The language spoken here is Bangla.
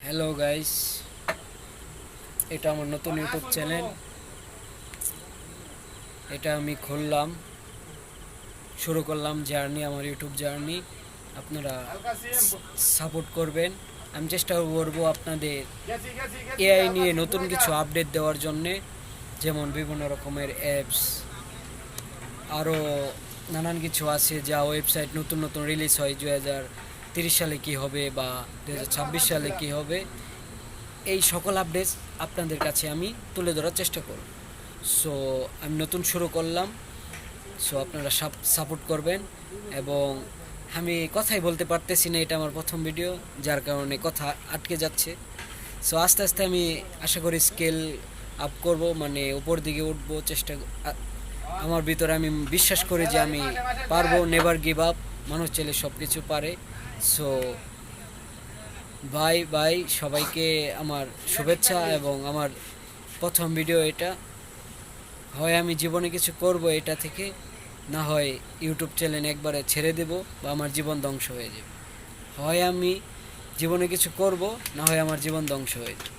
হ্যালো গাইস, এটা আমার নতুন ইউটিউব চ্যানেল। এটা আমি খুললাম, শুরু করলাম জার্নি, আমার ইউটিউব জার্নি। আপনারা সাপোর্ট করবেন। আমি চেষ্টা করবো আপনাদের এআই নিয়ে নতুন কিছু আপডেট দেওয়ার জন্যে, যেমন বিভিন্ন রকমের অ্যাপস, আরও নানান কিছু আছে যা ওয়েবসাইট নতুন নতুন রিলিজ হয়। 2030 সালে কি হবে বা 2026 সালে কি হবে, এই সকল আপডেট আপনাদের কাছে আমি তুলে ধরার চেষ্টা করব। সো আমি নতুন শুরু করলাম, সো আপনারা সাপোর্ট করবেন। এবং আমি কথাই বলতে পারতেছি না, এটা আমার প্রথম ভিডিও, যার কারণে কথা আটকে যাচ্ছে। সো আস্তে আস্তে আমি আশা করি স্কেল আপ করব, মানে উপর দিকে উঠবো আমার ভিতরে আমি বিশ্বাস করি যে আমি পারবো। নেভার গিভ আপ, মানুষ চাইলে সব কিছু পারে। সো বাই বাই, সবাইকে আমার শুভেচ্ছা। এবং আমার প্রথম ভিডিও এটা, হয় আমি জীবনে কিছু করব এটা থেকে, না হয় ইউটিউব চ্যানেল একবারে ছেড়ে দেব বা আমার জীবন ধ্বংস হয়ে যাবে। হয় আমি জীবনে কিছু করব, না হয় আমার জীবন ধ্বংস হয়ে যাবে।